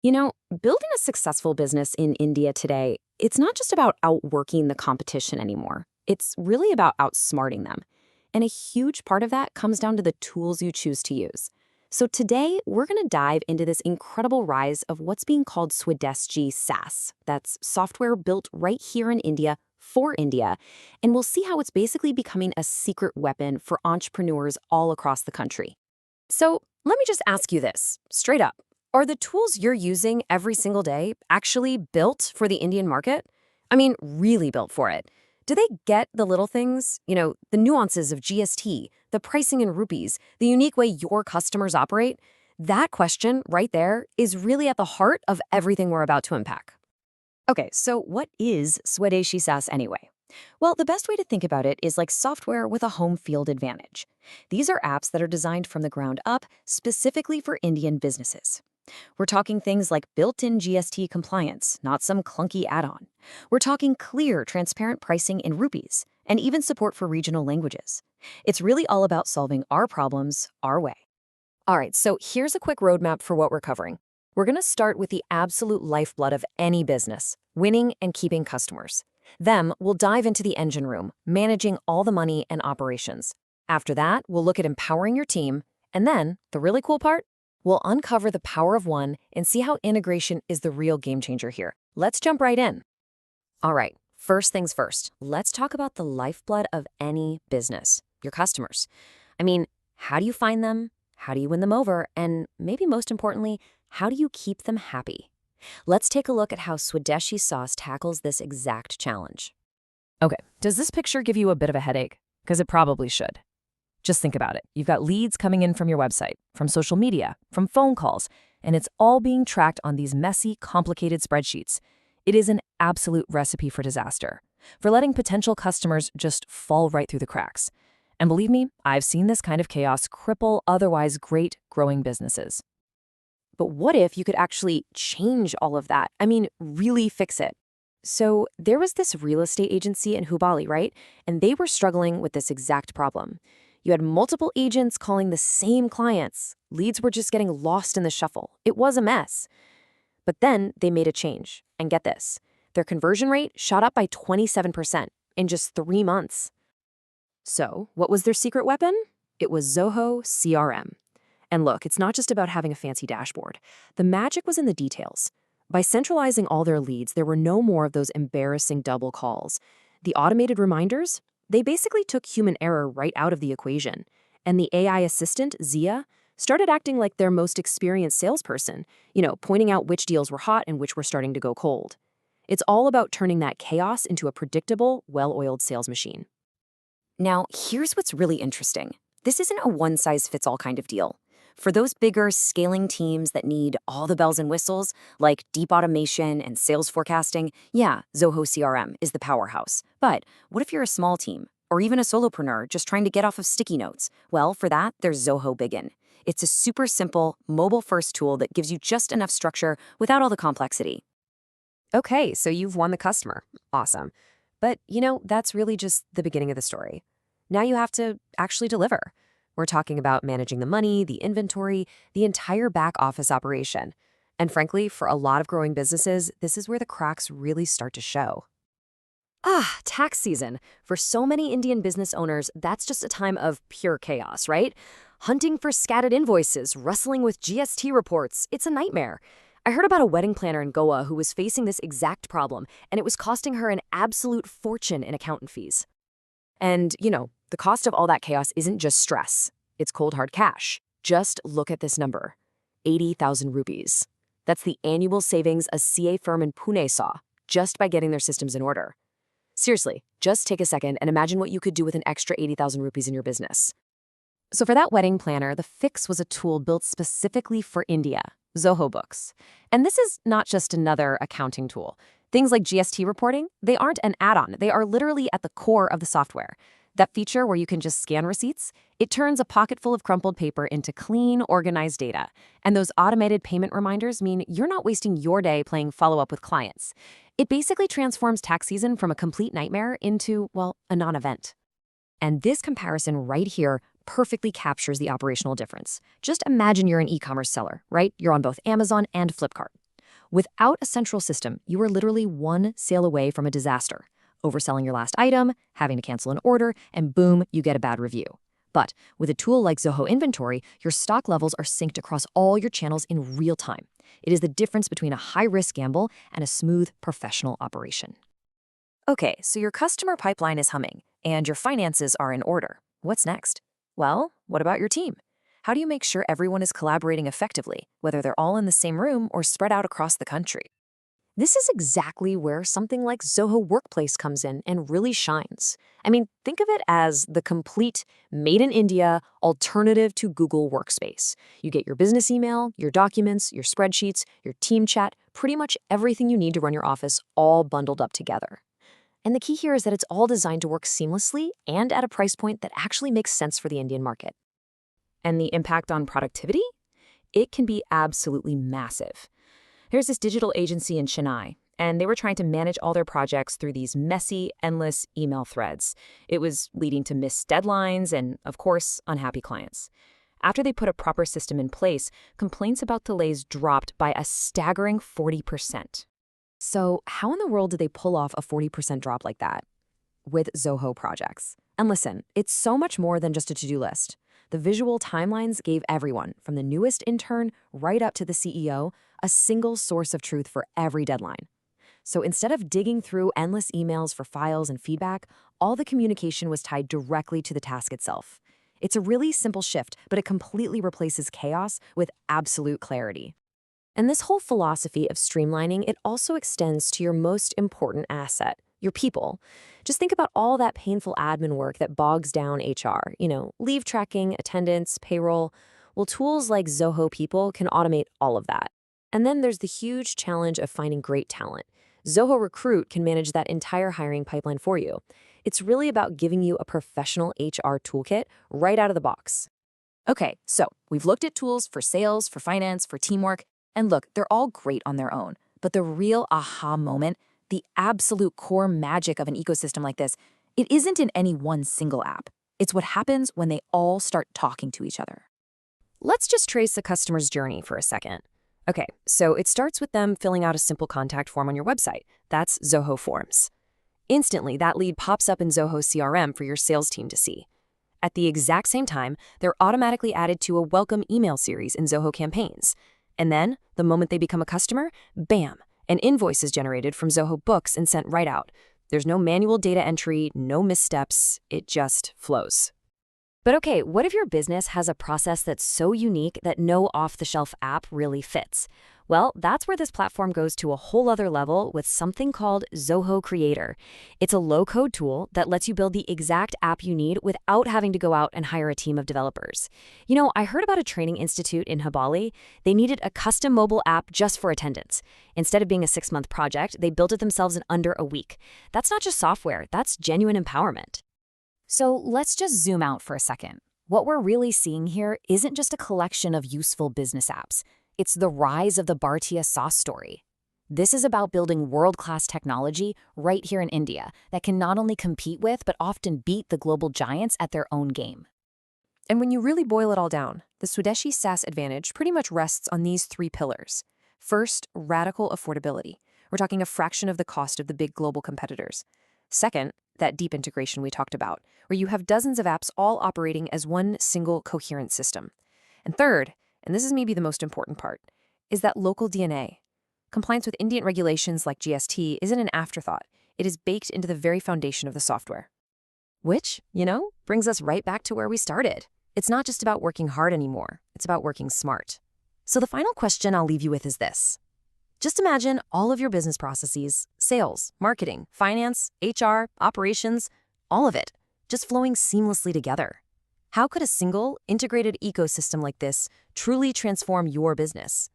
You know, building a successful business in India today, it's not just about outworking the competition anymore. It's really about outsmarting them. And a huge part of that comes down to the tools you choose to use. So today, we're going to dive into this incredible rise of what's being called Swadeshi SaaS. That's software built right here in India for India. And we'll see how it's basically becoming a secret weapon for entrepreneurs all across the country. So let me just ask you this, straight up. Are the tools you're using every single day actually built for the Indian market? I mean, really built for it. Do they get the little things, the nuances of GST, the pricing in rupees, the unique way your customers operate? That question right there is really at the heart of everything we're about to unpack. Okay, so what is Swadeshi SaaS anyway? Well, the best way to think about it is like software with a home field advantage. These are apps that are designed from the ground up specifically for Indian businesses. We're talking things like built-in GST compliance, not some clunky add-on. We're talking clear, transparent pricing in rupees, and even support for regional languages. It's really all about solving our problems our way. All right, so here's a quick roadmap for what we're covering. We're going to start with the absolute lifeblood of any business, winning and keeping customers. Then we'll dive into the engine room, managing all the money and operations. After that, we'll look at empowering your team, and then, the really cool part, we'll uncover the power of one and see how integration is the real game changer here. Let's jump right in. All right, first things first, let's talk about the lifeblood of any business, your customers. I mean, how do you find them? How do you win them over? And maybe most importantly, how do you keep them happy? Let's take a look at how Swadeshi SaaS tackles this exact challenge. Okay, does this picture give you a bit of a headache? Because it probably should. Just think about it. You've got leads coming in from your website, from social media, from phone calls, and it's all being tracked on these messy, complicated spreadsheets. It is an absolute recipe for disaster, for letting potential customers just fall right through the cracks. And believe me, I've seen this kind of chaos cripple otherwise great, growing businesses. But what if you could actually change all of that? I mean, really fix it. So there was this real estate agency in Hubali, right? And they were struggling with this exact problem. You had multiple agents calling the same clients. Leads were just getting lost in the shuffle. It was a mess. But then they made a change. And get this, their conversion rate shot up by 27% in just 3 months. So what was their secret weapon? It was Zoho CRM. And look, it's not just about having a fancy dashboard. The magic was in the details. By centralizing all their leads, there were no more of those embarrassing double calls. The automated reminders, they basically took human error right out of the equation. And the AI assistant, Zia, started acting like their most experienced salesperson, pointing out which deals were hot and which were starting to go cold. It's all about turning that chaos into a predictable, well-oiled sales machine. Now, here's what's really interesting. This isn't a one-size-fits-all kind of deal. For those bigger, scaling teams that need all the bells and whistles, like deep automation and sales forecasting, yeah, Zoho CRM is the powerhouse. But what if you're a small team, or even a solopreneur just trying to get off of sticky notes? Well, for that, there's Zoho Bigin. It's a super simple, mobile-first tool that gives you just enough structure without all the complexity. Okay, so you've won the customer. Awesome. But, that's really just the beginning of the story. Now you have to actually deliver. We're talking about managing the money, the inventory, the entire back office operation. And frankly, for a lot of growing businesses, this is where the cracks really start to show. Tax season. For so many Indian business owners, that's just a time of pure chaos, right? Hunting for scattered invoices, wrestling with GST reports, it's a nightmare. I heard about a wedding planner in Goa who was facing this exact problem, and it was costing her an absolute fortune in accountant fees. And, the cost of all that chaos isn't just stress. It's cold hard cash. Just look at this number, 80,000 rupees. That's the annual savings a CA firm in Pune saw just by getting their systems in order. Seriously, just take a second and imagine what you could do with an extra 80,000 rupees in your business. So for that wedding planner, the fix was a tool built specifically for India, Zoho Books. And this is not just another accounting tool. Things like GST reporting, they aren't an add-on. They are literally at the core of the software. That feature where you can just scan receipts, it turns a pocket full of crumpled paper into clean, organized data. And those automated payment reminders mean you're not wasting your day playing follow-up with clients. It basically transforms tax season from a complete nightmare into, a non-event. And this comparison right here perfectly captures the operational difference. Just imagine you're an e-commerce seller, right? You're on both Amazon and Flipkart. Without a central system, you are literally one sale away from a disaster. Overselling your last item, having to cancel an order, and boom, you get a bad review. But with a tool like Zoho Inventory, your stock levels are synced across all your channels in real time. It is the difference between a high-risk gamble and a smooth, professional operation. Okay, so your customer pipeline is humming, and your finances are in order. What's next? Well, what about your team? How do you make sure everyone is collaborating effectively, whether they're all in the same room or spread out across the country? This is exactly where something like Zoho Workplace comes in and really shines. I mean, think of it as the complete made in India alternative to Google Workspace. You get your business email, your documents, your spreadsheets, your team chat, pretty much everything you need to run your office all bundled up together. And the key here is that it's all designed to work seamlessly and at a price point that actually makes sense for the Indian market. And the impact on productivity? It can be absolutely massive. There's this digital agency in Chennai, and they were trying to manage all their projects through these messy, endless email threads. It was leading to missed deadlines and, of course, unhappy clients. After they put a proper system in place, complaints about delays dropped by a staggering 40%. So how in the world did they pull off a 40% drop like that? With Zoho projects. And listen, it's so much more than just a to-do list. The visual timelines gave everyone, from the newest intern right up to the CEO, a single source of truth for every deadline. So instead of digging through endless emails for files and feedback, all the communication was tied directly to the task itself. It's a really simple shift, but it completely replaces chaos with absolute clarity. And this whole philosophy of streamlining, it also extends to your most important asset, your people. Just think about all that painful admin work that bogs down HR, leave tracking, attendance, payroll. Well, tools like Zoho People can automate all of that. And then there's the huge challenge of finding great talent. Zoho Recruit can manage that entire hiring pipeline for you. It's really about giving you a professional HR toolkit right out of the box. Okay, so we've looked at tools for sales, for finance, for teamwork, and look, they're all great on their own. But the real aha moment, the absolute core magic of an ecosystem like this, it isn't in any one single app. It's what happens when they all start talking to each other. Let's just trace the customer's journey for a second. Okay, so it starts with them filling out a simple contact form on your website. That's Zoho Forms. Instantly, that lead pops up in Zoho CRM for your sales team to see. At the exact same time, they're automatically added to a welcome email series in Zoho Campaigns. And then, the moment they become a customer, bam, an invoice is generated from Zoho Books and sent right out. There's no manual data entry, no missteps, it just flows. But okay, what if your business has a process that's so unique that no off-the-shelf app really fits? Well, that's where this platform goes to a whole other level with something called Zoho Creator. It's a low-code tool that lets you build the exact app you need without having to go out and hire a team of developers. I heard about a training institute in Bali. They needed a custom mobile app just for attendance. Instead of being a 6-month project, they built it themselves in under a week. That's not just software, that's genuine empowerment. So let's just zoom out for a second. What we're really seeing here isn't just a collection of useful business apps. It's the rise of the Bhartiya SaaS story. This is about building world-class technology right here in India that can not only compete with, but often beat the global giants at their own game. And when you really boil it all down, the Swadeshi SaaS advantage pretty much rests on these 3 pillars. First, radical affordability. We're talking a fraction of the cost of the big global competitors. Second, that deep integration we talked about, where you have dozens of apps all operating as one single coherent system. And third, and this is maybe the most important part, is that local DNA. Compliance with Indian regulations like GST isn't an afterthought. It is baked into the very foundation of the software. Which, brings us right back to where we started. It's not just about working hard anymore. It's about working smart. So the final question I'll leave you with is this. Just imagine all of your business processes, sales, marketing, finance, HR, operations, all of it, just flowing seamlessly together. How could a single, integrated ecosystem like this truly transform your business?